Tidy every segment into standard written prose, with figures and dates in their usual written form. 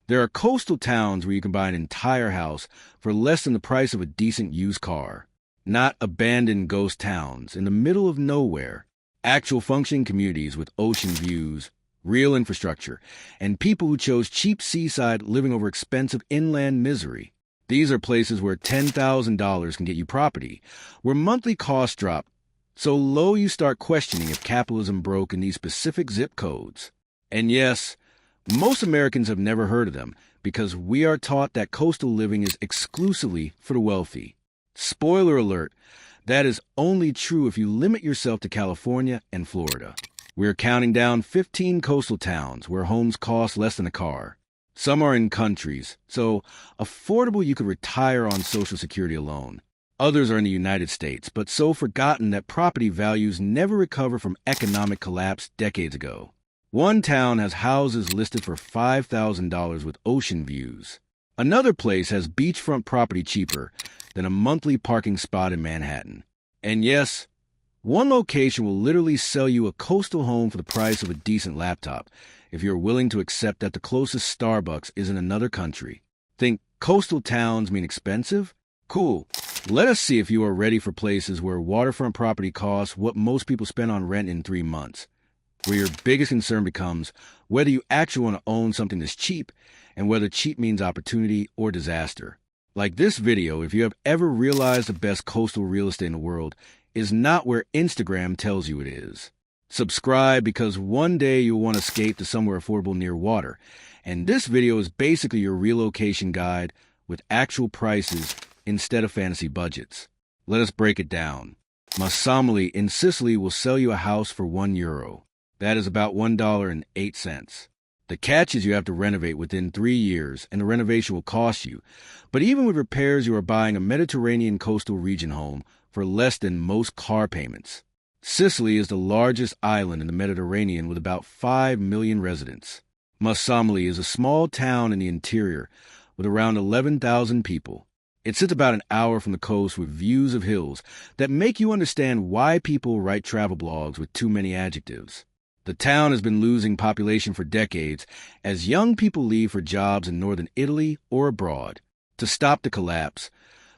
There are coastal towns where you can buy an entire house for less than the price of a decent used car. Not abandoned ghost towns in the middle of nowhere. Actual functioning communities with ocean views, real infrastructure, and people who chose cheap seaside living over expensive inland misery. These are places where $10,000 can get you property, where monthly costs drop so low you start questioning if capitalism broke in these specific zip codes. And yes, most Americans have never heard of them because we are taught that coastal living is exclusively for the wealthy. Spoiler alert, that is only true if you limit yourself to California and Florida. We're counting down 15 coastal towns where homes cost less than a car. Some are in countries, so affordable you could retire on Social Security alone. Others are in the United States, but so forgotten that property values never recover from economic collapse decades ago. One town has houses listed for $5,000 with ocean views. Another place has beachfront property cheaper than a monthly parking spot in Manhattan. And yes, one location will literally sell you a coastal home for the price of a decent laptop if you're willing to accept that the closest Starbucks is in another country. Think coastal towns mean expensive? Cool. Let us see if you are ready for places where waterfront property costs what most people spend on rent in 3 months, where your biggest concern becomes whether you actually want to own something that's cheap and whether cheap means opportunity or disaster. Like this video, if you have ever realized the best coastal real estate in the world is not where Instagram tells you it is. Subscribe because one day you'll want to escape to somewhere affordable near water. And this video is basically your relocation guide with actual prices instead of fantasy budgets. Let us break it down. Mussomeli in Sicily will sell you a house for €1. That is about $1.08. The catch is you have to renovate within 3 years, and the renovation will cost you. But even with repairs, you are buying a Mediterranean coastal region home for less than most car payments. Sicily is the largest island in the Mediterranean with about 5 million residents. Mussomeli is a small town in the interior with around 11,000 people. It sits about an hour from the coast with views of hills that make you understand why people write travel blogs with too many adjectives. The town has been losing population for decades as young people leave for jobs in northern Italy or abroad. To stop the collapse,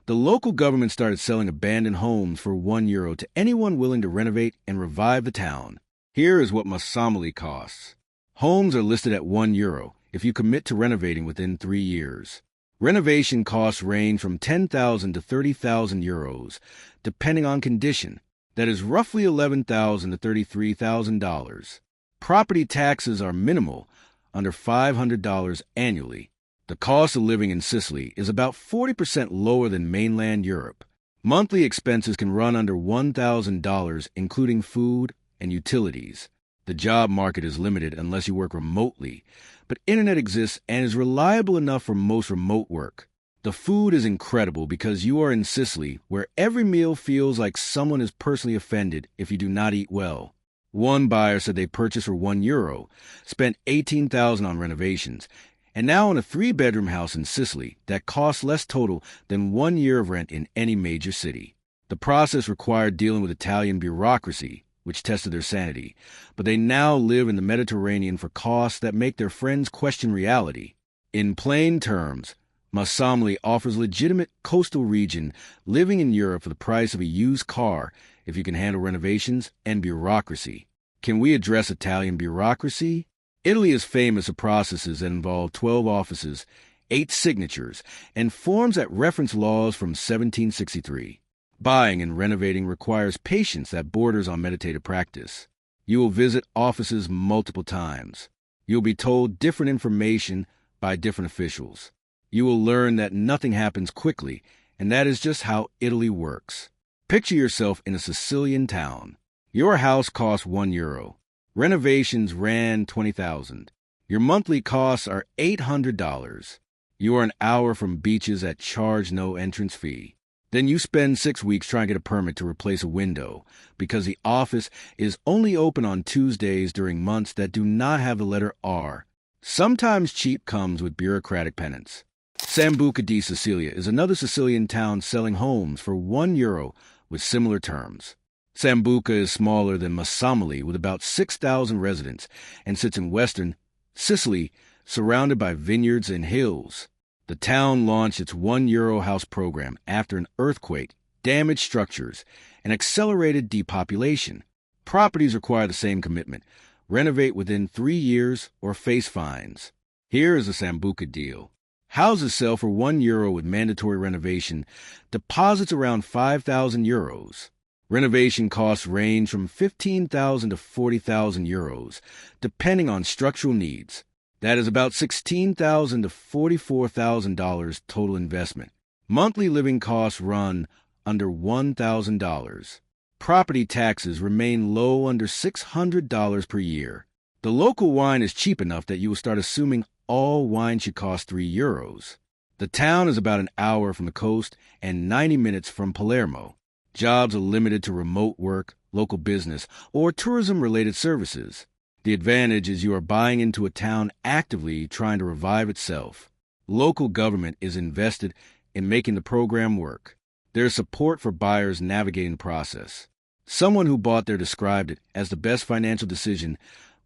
the local government started selling abandoned homes for €1 to anyone willing to renovate and revive the town. Here is what Mussomeli costs. Homes are listed at €1 if you commit to renovating within 3 years. Renovation costs range from €10,000 to €30,000, depending on condition. That is roughly $11,000 to $33,000. Property taxes are minimal, under $500 annually. The cost of living in Sicily is about 40% lower than mainland Europe. Monthly expenses can run under $1,000, including food and utilities. The job market is limited unless you work remotely, but internet exists and is reliable enough for most remote work. The food is incredible because you are in Sicily, where every meal feels like someone is personally offended if you do not eat well. One buyer said they purchased for €1, spent $18,000 on renovations, and now own a 3-bedroom house in Sicily that costs less total than 1 year of rent in any major city. The process required dealing with Italian bureaucracy, which tested their sanity, but they now live in the Mediterranean for costs that make their friends question reality. In plain terms, Mussomeli offers legitimate coastal region living in Europe for the price of a used car if you can handle renovations and bureaucracy. Can we address Italian bureaucracy? Italy is famous for processes that involve 12 offices, 8 signatures, and forms that reference laws from 1763. Buying and renovating requires patience that borders on meditative practice. You will visit offices multiple times. You'll be told different information by different officials. You will learn that nothing happens quickly, and that is just how Italy works. Picture yourself in a Sicilian town. Your house costs €1. Renovations ran $20,000. Your monthly costs are $800. You are an hour from beaches that charge no entrance fee. Then you spend 6 weeks trying to get a permit to replace a window because the office is only open on Tuesdays during months that do not have the letter R. Sometimes cheap comes with bureaucratic penance. Sambuca di Sicilia is another Sicilian town selling homes for €1 with similar terms. Sambuca is smaller than Mussomeli with about 6,000 residents and sits in western Sicily, surrounded by vineyards and hills. The town launched its €1 house program after an earthquake damaged structures and accelerated depopulation. Properties require the same commitment. Renovate within 3 years or face fines. Here is a Sambuca deal. Houses sell for €1 with mandatory renovation, deposits around €5,000. Renovation costs range from €15,000 to €40,000, depending on structural needs. That is about $16,000 to $44,000 total investment. Monthly living costs run under $1,000. Property taxes remain low, under $600 per year. The local wine is cheap enough that you will start assuming all wine should cost €3. The town is about an hour from the coast and 90 minutes from Palermo. Jobs are limited to remote work, local business, or tourism-related services. The advantage is you are buying into a town actively trying to revive itself. Local government is invested in making the program work. There is support for buyers navigating the process. Someone who bought there described it as the best financial decision,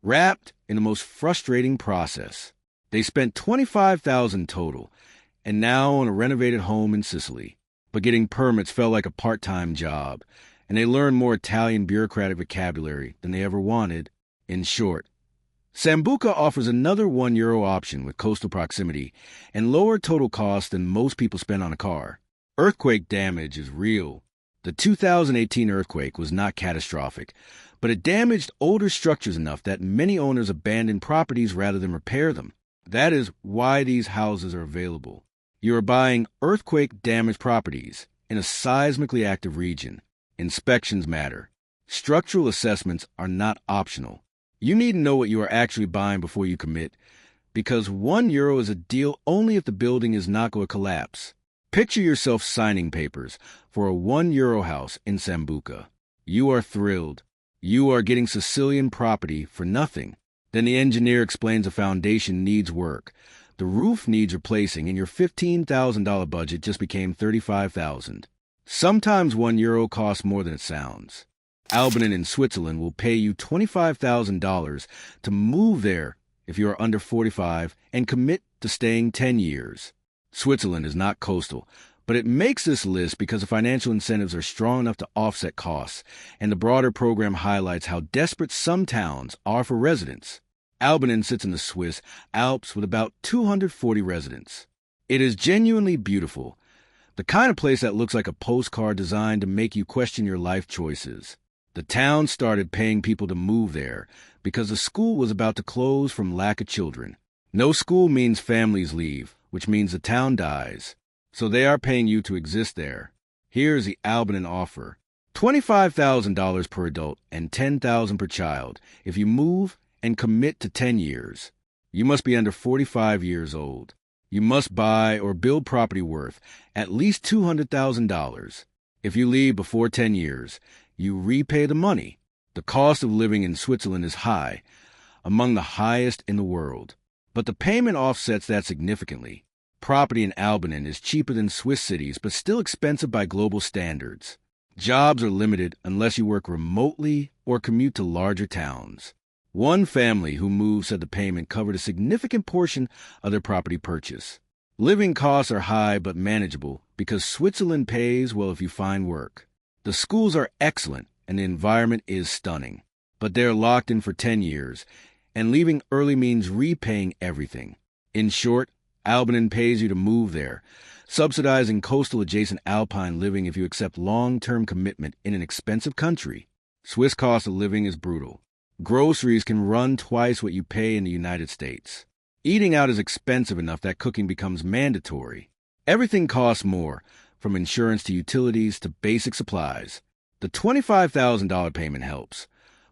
wrapped in the most frustrating process. They spent $25,000 total, and now own a renovated home in Sicily. But getting permits felt like a part-time job, and they learned more Italian bureaucratic vocabulary than they ever wanted. In short, Sambuca offers another €1 option with coastal proximity and lower total costs than most people spend on a car. Earthquake damage is real. The 2018 earthquake was not catastrophic, but it damaged older structures enough that many owners abandoned properties rather than repair them. That is why these houses are available. You are buying earthquake-damaged properties in a seismically active region. Inspections matter. Structural assessments are not optional. You need to know what you are actually buying before you commit, because €1 is a deal only if the building is not going to collapse. Picture yourself signing papers for a €1 house in Sambuca. You are thrilled. You are getting Sicilian property for nothing. Then the engineer explains the foundation needs work. The roof needs replacing, and your $15,000 budget just became $35,000. Sometimes €1 costs more than it sounds. Albinen in Switzerland will pay you $25,000 to move there if you are under 45 and commit to staying 10 years. Switzerland is not coastal, but it makes this list because the financial incentives are strong enough to offset costs, and the broader program highlights how desperate some towns are for residents. Albinen sits in the Swiss Alps with about 240 residents. It is genuinely beautiful, the kind of place that looks like a postcard designed to make you question your life choices. The town started paying people to move there because the school was about to close from lack of children. No school means families leave, which means the town dies. So they are paying you to exist there. Here is the Albinen offer. $25,000 per adult and $10,000 per child if you move and commit to 10 years. You must be under 45 years old. You must buy or build property worth at least $200,000. If you leave before 10 years, you repay the money. The cost of living in Switzerland is high, among the highest in the world. But the payment offsets that significantly. Property in Albinen is cheaper than Swiss cities, but still expensive by global standards. Jobs are limited unless you work remotely or commute to larger towns. One family who moved said the payment covered a significant portion of their property purchase. Living costs are high but manageable because Switzerland pays well if you find work. The schools are excellent and the environment is stunning, but they're locked in for 10 years, and leaving early means repaying everything. In short, Albinen pays you to move there, subsidizing coastal-adjacent alpine living if you accept long-term commitment in an expensive country. Swiss cost of living is brutal. Groceries can run twice what you pay in the United States. Eating out is expensive enough that cooking becomes mandatory. Everything costs more, from insurance to utilities to basic supplies. The $25,000 payment helps,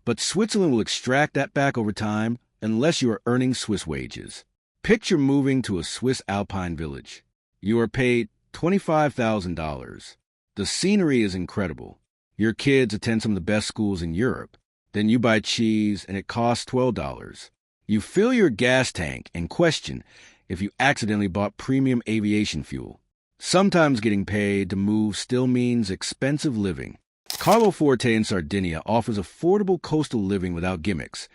but Switzerland will extract that back over time unless you are earning Swiss wages. Picture moving to a Swiss alpine village. You are paid $25,000. The scenery is incredible. Your kids attend some of the best schools in Europe. Then you buy cheese and it costs $12. You fill your gas tank and question if you accidentally bought premium aviation fuel. Sometimes getting paid to move still means expensive living. Carloforte in Sardinia offers affordable coastal living without gimmicks,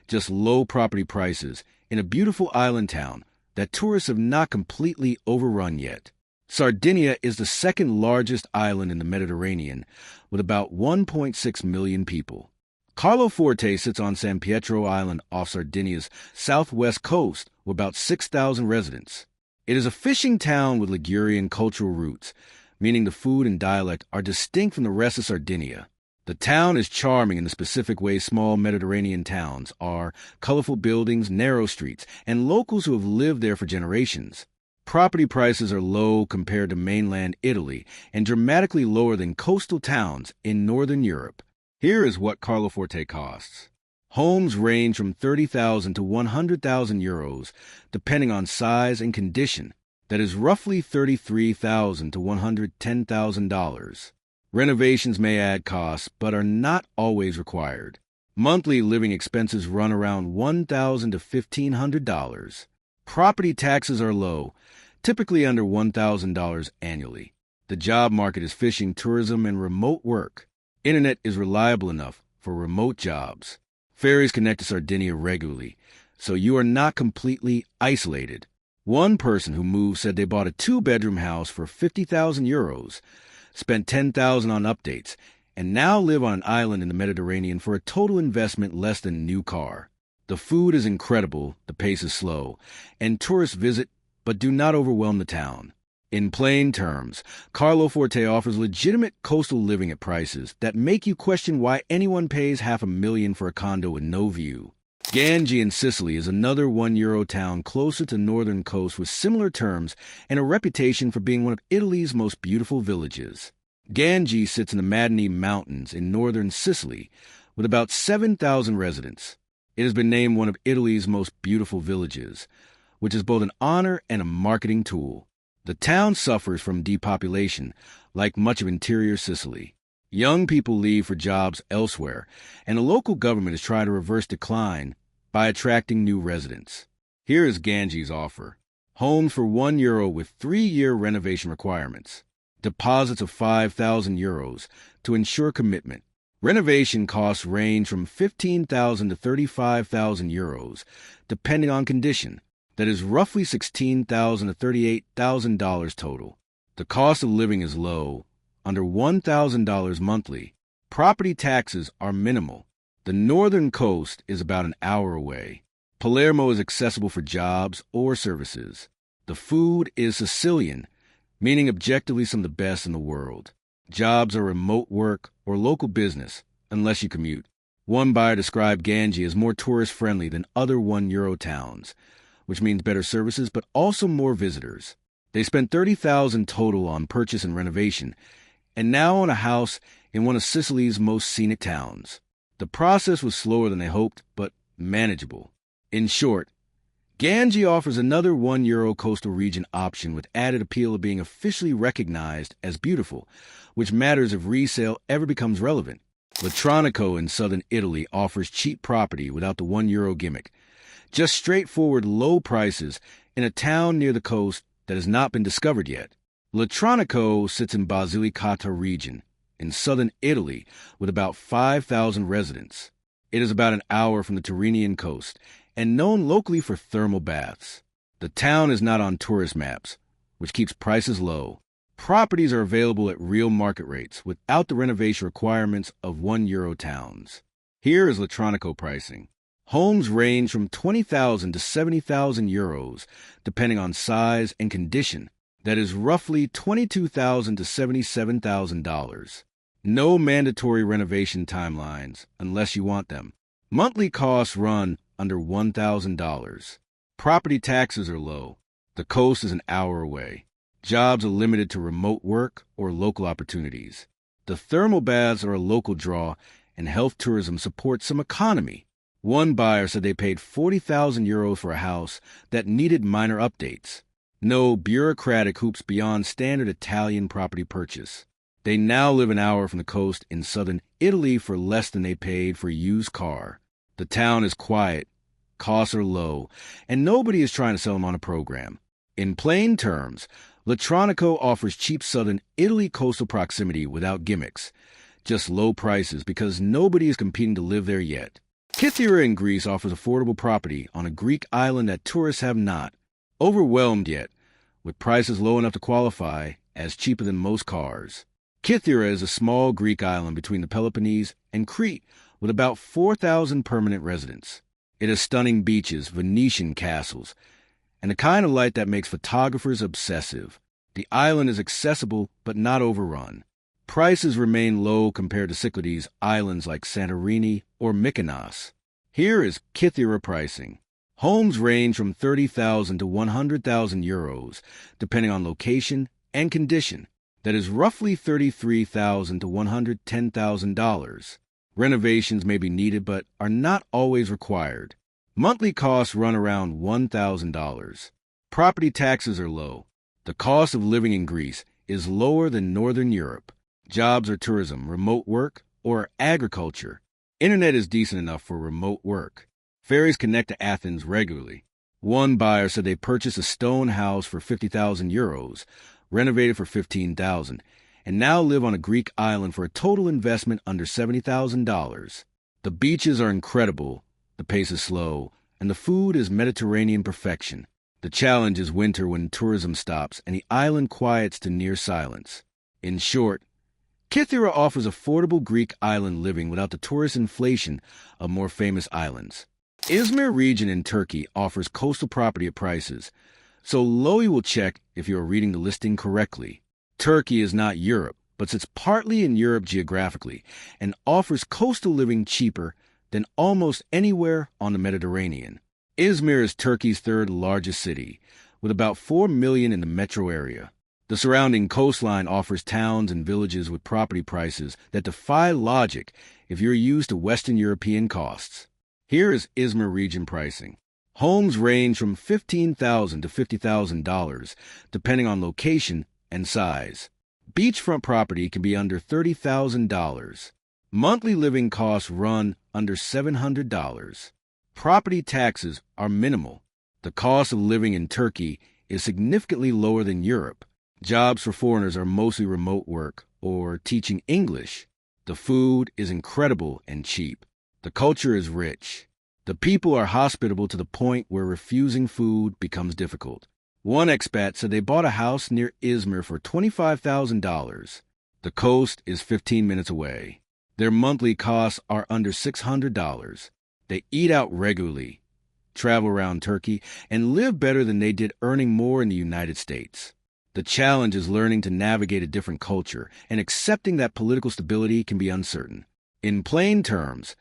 just low property prices in a beautiful island town that tourists have not completely overrun yet. Sardinia is the second largest island in the Mediterranean, with about 1.6 million people. Carloforte sits on San Pietro Island off Sardinia's southwest coast with about 6,000 residents. It is a fishing town with Ligurian cultural roots, meaning the food and dialect are distinct from the rest of Sardinia. The town is charming in the specific way small Mediterranean towns are: colorful buildings, narrow streets, and locals who have lived there for generations. Property prices are low compared to mainland Italy and dramatically lower than coastal towns in northern Europe. Here is what Carloforte costs. Homes range from 30,000 to 100,000 euros, depending on size and condition. That is roughly $33,000 to $110,000. Renovations may add costs, but are not always required. Monthly living expenses run around $1,000 to $1,500. Property taxes are low, typically under $1,000 annually. The job market is fishing, tourism, and remote work. Internet is reliable enough for remote jobs. Ferries connect to Sardinia regularly, so you are not completely isolated. One person who moved said they bought a 2-bedroom house for 50,000 euros, spent 10,000 on updates, and now live on an island in the Mediterranean for a total investment less than a new car. The food is incredible, the pace is slow, and tourists visit but do not overwhelm the town. In plain terms, Carloforte offers legitimate coastal living at prices that make you question why anyone pays $500,000 for a condo with no view. Gangi in Sicily is another €1 town closer to northern coast with similar terms and a reputation for being one of Italy's most beautiful villages. Gangi sits in the Madini Mountains in northern Sicily with about 7,000 residents. It has been named one of Italy's most beautiful villages, which is both an honor and a marketing tool. The town suffers from depopulation, like much of interior Sicily. Young people leave for jobs elsewhere, and the local government is trying to reverse decline by attracting new residents. Here is Gangi's offer. Homes for €1 with 3-year renovation requirements. Deposits of 5,000 euros to ensure commitment. Renovation costs range from 15,000 to 35,000 euros, depending on condition. That is roughly $16,000 to $38,000 total. The cost of living is low, under $1,000 monthly. Property taxes are minimal. The northern coast is about an hour away. Palermo is accessible for jobs or services. The food is Sicilian, meaning objectively some of the best in the world. Jobs are remote work or local business, unless you commute. One buyer described Gangi as more tourist-friendly than other €1 towns, which means better services, but also more visitors. They spent $30,000 total on purchase and renovation, and now own a house in one of Sicily's most scenic towns. The process was slower than they hoped, but manageable. In short, Gangi offers another €1 coastal region option with added appeal of being officially recognized as beautiful, which matters if resale ever becomes relevant. Latronico in southern Italy offers cheap property without the €1 gimmick. Just straightforward low prices in a town near the coast that has not been discovered yet. Latronico sits in Basilicata region in southern Italy with about 5,000 residents. It is about an hour from the Tyrrhenian coast and known locally for thermal baths. The town is not on tourist maps, which keeps prices low. Properties are available at real market rates without the renovation requirements of €1 towns. Here is Latronico pricing. Homes range from 20,000 to 70,000 euros, depending on size and condition. That is roughly $22,000 to $77,000. No mandatory renovation timelines, unless you want them. Monthly costs run under $1,000. Property taxes are low. The coast is an hour away. Jobs are limited to remote work or local opportunities. The thermal baths are a local draw, and health tourism supports some economy. One buyer said they paid 40,000 euros for a house that needed minor updates. No bureaucratic hoops beyond standard Italian property purchase. They now live an hour from the coast in southern Italy for less than they paid for a used car. The town is quiet, costs are low, and nobody is trying to sell them on a program. In plain terms, Latronico offers cheap southern Italy coastal proximity without gimmicks. Just low prices because nobody is competing to live there yet. Kythira in Greece offers affordable property on a Greek island that tourists have not overwhelmed yet, with prices low enough to qualify as cheaper than most cars. Kythira is a small Greek island between the Peloponnese and Crete with about 4,000 permanent residents. It has stunning beaches, Venetian castles, and the kind of light that makes photographers obsessive. The island is accessible but not overrun. Prices remain low compared to Cyclades islands like Santorini or Mykonos. Here is Kythira pricing. Homes range from 30,000 to 100,000 euros, depending on location and condition. That is roughly $33,000 to $110,000. Renovations may be needed but are not always required. Monthly costs run around $1,000. Property taxes are low. The cost of living in Greece is lower than Northern Europe. Jobs are tourism, remote work, or agriculture. Internet is decent enough for remote work. Ferries connect to Athens regularly. One buyer said they purchased a stone house for 50,000 euros, renovated for 15,000, and now live on a Greek island for a total investment under $70,000. The beaches are incredible, the pace is slow, and the food is Mediterranean perfection. The challenge is winter when tourism stops and the island quiets to near silence. In short, Kythira offers affordable Greek island living without the tourist inflation of more famous islands. Izmir region in Turkey offers coastal property at prices, so Lowy will check if you are reading the listing correctly. Turkey is not Europe, but sits partly in Europe geographically and offers coastal living cheaper than almost anywhere on the Mediterranean. Izmir is Turkey's third largest city, with about 4 million in the metro area. The surrounding coastline offers towns and villages with property prices that defy logic if you're used to Western European costs. Here is Izmir region pricing. Homes range from $15,000 to $50,000, depending on location and size. Beachfront property can be under $30,000. Monthly living costs run under $700. Property taxes are minimal. The cost of living in Turkey is significantly lower than Europe. Jobs for foreigners are mostly remote work or teaching English. The food is incredible and cheap. The culture is rich. The people are hospitable to the point where refusing food becomes difficult. One expat said they bought a house near Izmir for $25,000. The coast is 15 minutes away. Their monthly costs are under $600. They eat out regularly, travel around Turkey, and live better than they did earning more in the United States. The challenge is learning to navigate a different culture and accepting that political stability can be uncertain. In plain terms,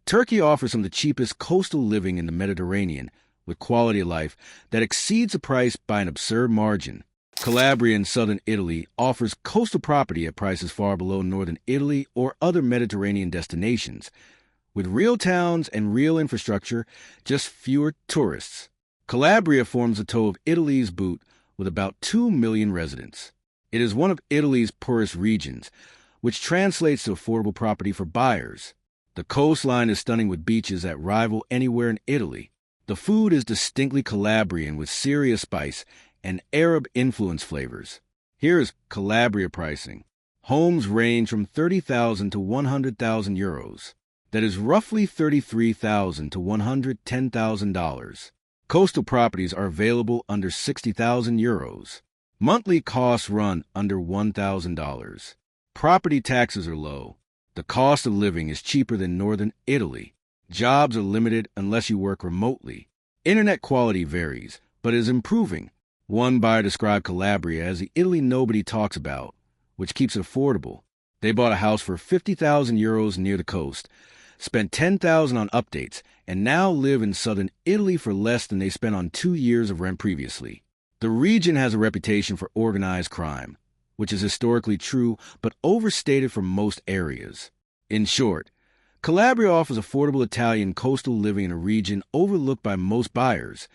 Turkey offers some of the cheapest coastal living in the Mediterranean, with quality of life that exceeds the price by an absurd margin. Calabria in southern Italy offers coastal property at prices far below northern Italy or other Mediterranean destinations. With real towns and real infrastructure, just fewer tourists. Calabria forms the toe of Italy's boot with about 2 million residents. It is one of Italy's poorest regions, which translates to affordable property for buyers. The coastline is stunning with beaches that rival anywhere in Italy. The food is distinctly Calabrian with serious spice and Arab-influenced flavors. Here is Calabria pricing. Homes range from 30,000 to 100,000 euros. That is roughly $33,000 to $110,000. Coastal properties are available under 60,000 euros. Monthly costs run under $1,000. Property taxes are low. The cost of living is cheaper than northern Italy. Jobs are limited unless you work remotely. Internet quality varies, but is improving. One buyer described Calabria as the Italy nobody talks about, which keeps it affordable. They bought a house for 50,000 euros near the coast, spent 10,000 on updates, and now live in southern Italy for less than they spent on 2 years of rent previously. The region has a reputation for organized crime, which is historically true but overstated for most areas. In short, Calabria offers affordable Italian coastal living in a region overlooked by most buyers,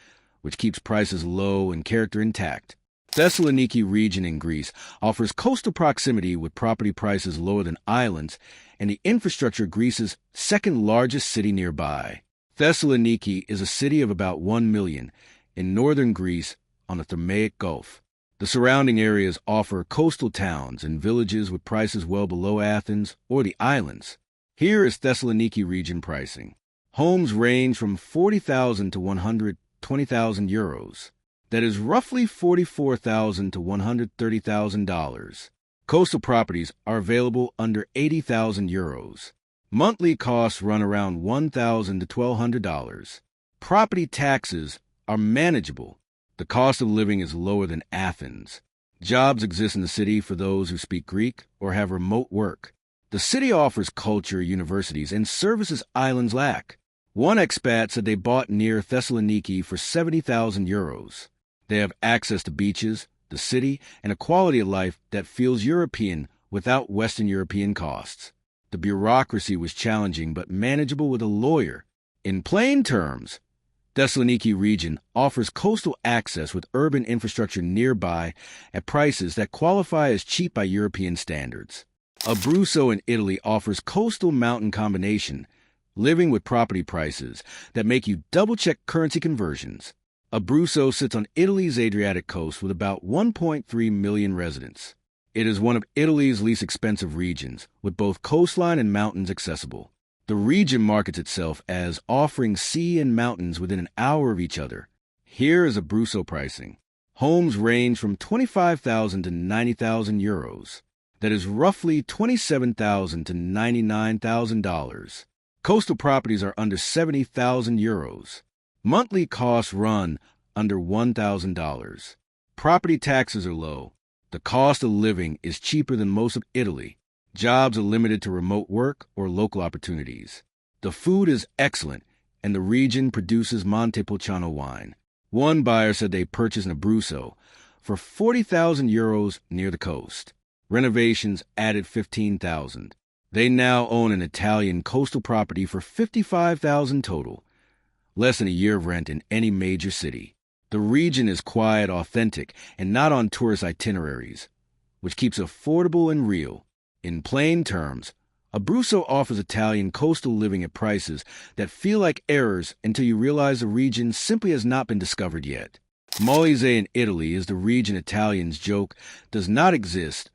which keeps prices low and character intact. Thessaloniki region in Greece offers coastal proximity with property prices lower than islands and the infrastructure Greece's second largest city nearby. Thessaloniki is a city of about 1 million in northern Greece on the Thermaic Gulf. The surrounding areas offer coastal towns and villages with prices well below Athens or the islands. Here is Thessaloniki region pricing. Homes range from 40,000 to 120,000 euros. That is roughly $44,000 to $130,000. Coastal properties are available under 80,000 euros. Monthly costs run around $1,000 to $1,200. Property taxes are manageable. The cost of living is lower than Athens. Jobs exist in the city for those who speak Greek or have remote work. The city offers culture, universities, and services islands lack. One expat said they bought near Thessaloniki for 70,000 euros. They have access to beaches, the city, and a quality of life that feels European without Western European costs. The bureaucracy was challenging but manageable with a lawyer. In plain terms, Thessaloniki region offers coastal access with urban infrastructure nearby at prices that qualify as cheap by European standards. Abruzzo in Italy offers coastal mountain combination, living with property prices that make you double-check currency conversions. Abruzzo sits on Italy's Adriatic coast with about 1.3 million residents. It is one of Italy's least expensive regions, with both coastline and mountains accessible. The region markets itself as offering sea and mountains within an hour of each other. Here is Abruzzo pricing. Homes range from 25,000 to 90,000 euros. That is roughly $27,000 to $99,000. Coastal properties are under 70,000 euros. Monthly costs run under $1,000. Property taxes are low. The cost of living is cheaper than most of Italy. Jobs are limited to remote work or local opportunities. The food is excellent, and the region produces Montepulciano wine. One buyer said they purchased an Abruzzo for 40,000 euros near the coast. Renovations added 15,000. They now own an Italian coastal property for 55,000 total, less than a year of rent in any major city. The region is quiet, authentic, and not on tourist itineraries, which keeps it affordable and real. In plain terms, Abruzzo offers Italian coastal living at prices that feel like errors until you realize the region simply has not been discovered yet. Molise in Italy is the region Italians joke does not exist,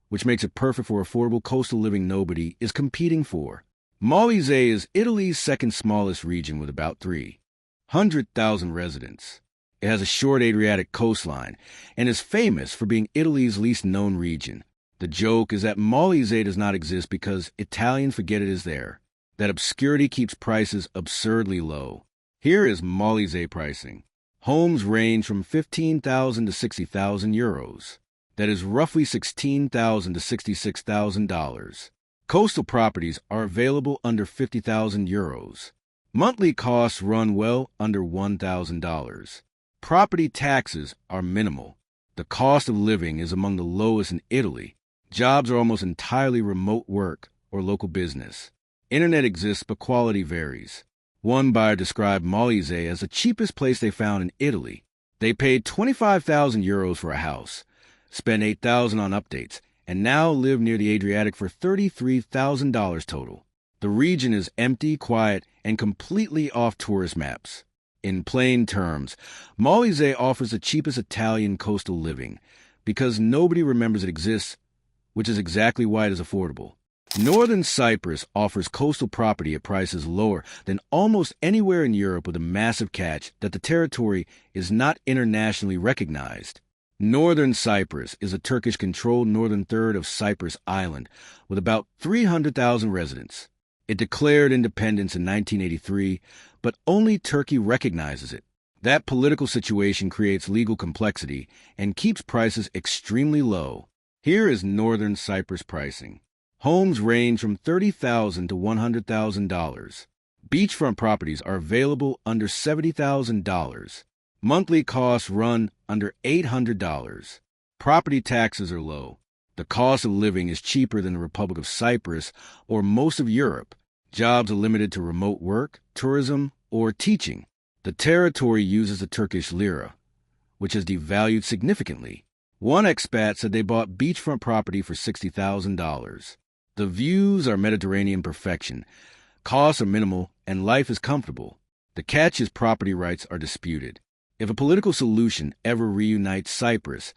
which makes it perfect for affordable coastal living nobody is competing for. Molise is Italy's second smallest region with about 300,000 residents. It has a short Adriatic coastline and is famous for being Italy's least known region. The joke is that Molise does not exist because Italians forget it is there. That obscurity keeps prices absurdly low. Here is Molise pricing. Homes range from 15,000 to 60,000 euros. That is roughly $16,000 to $66,000. Coastal properties are available under 50,000 euros. Monthly costs run well under $1,000. Property taxes are minimal. The cost of living is among the lowest in Italy. Jobs are almost entirely remote work or local business. Internet exists, but quality varies. One buyer described Molise as the cheapest place they found in Italy. They paid 25,000 euros for a house, spent 8,000 on updates, and now live near the Adriatic for $33,000 total. The region is empty, quiet, and completely off tourist maps. In plain terms, Molise offers the cheapest Italian coastal living because nobody remembers it exists, which is exactly why it is affordable. Northern Cyprus offers coastal property at prices lower than almost anywhere in Europe, with a massive catch that the territory is not internationally recognized. Northern Cyprus is a Turkish-controlled northern third of Cyprus Island with about 300,000 residents. It declared independence in 1983, but only Turkey recognizes it. That political situation creates legal complexity and keeps prices extremely low. Here is Northern Cyprus pricing. Homes range from $30,000 to $100,000. Beachfront properties are available under $70,000. Monthly costs run under $800. Property taxes are low. The cost of living is cheaper than the Republic of Cyprus or most of Europe. Jobs are limited to remote work, tourism, or teaching. The territory uses the Turkish lira, which has devalued significantly. One expat said they bought beachfront property for $60,000. The views are Mediterranean perfection. Costs are minimal, and life is comfortable. The catch is property rights are disputed. If a political solution ever reunites Cyprus,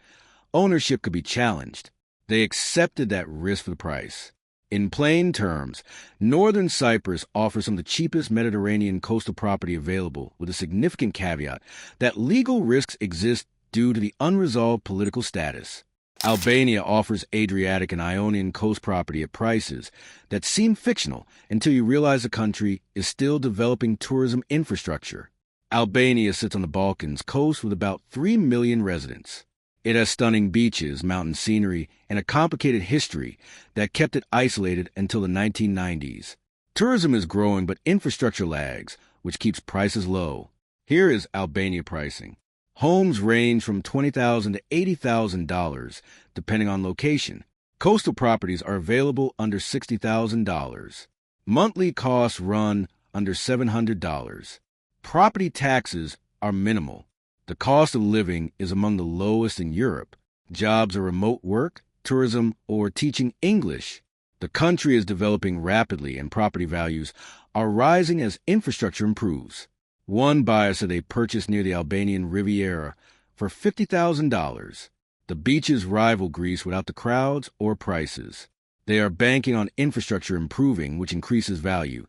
ownership could be challenged. They accepted that risk for the price. In plain terms, northern Cyprus offers some of the cheapest Mediterranean coastal property available, with a significant caveat that legal risks exist due to the unresolved political status. Albania offers Adriatic and Ionian coast property at prices that seem fictional until you realize the country is still developing tourism infrastructure. Albania sits on the Balkans coast with about 3 million residents. It has stunning beaches, mountain scenery, and a complicated history that kept it isolated until the 1990s. Tourism is growing, but infrastructure lags, which keeps prices low. Here is Albania pricing. Homes range from $20,000 to $80,000, depending on location. Coastal properties are available under $60,000. Monthly costs run under $700. Property taxes are minimal. The cost of living is among the lowest in Europe. Jobs are remote work, tourism, or teaching English. The country is developing rapidly and property values are rising as infrastructure improves. One buyer said they purchased near the Albanian Riviera for $50,000. The beaches rival Greece without the crowds or prices. They are banking on infrastructure improving, which increases value.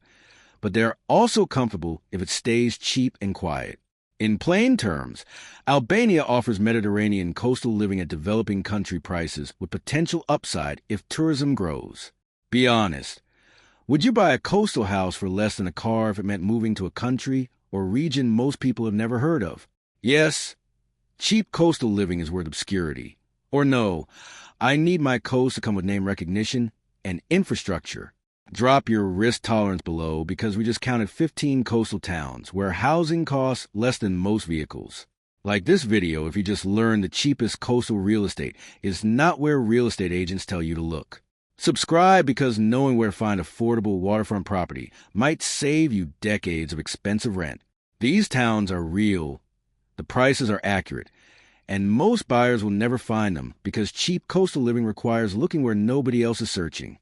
But they are also comfortable if it stays cheap and quiet. In plain terms, Albania offers Mediterranean coastal living at developing country prices with potential upside if tourism grows. Be honest. Would you buy a coastal house for less than a car if it meant moving to a country or region most people have never heard of? Yes, cheap coastal living is worth obscurity. Or no, I need my coast to come with name recognition and infrastructure. Drop your risk tolerance below because we just counted 15 coastal towns where housing costs less than most vehicles. Like this video, if you just learned the cheapest coastal real estate is not where real estate agents tell you to look. Subscribe because knowing where to find affordable waterfront property might save you decades of expensive rent. These towns are real, the prices are accurate, and most buyers will never find them because cheap coastal living requires looking where nobody else is searching.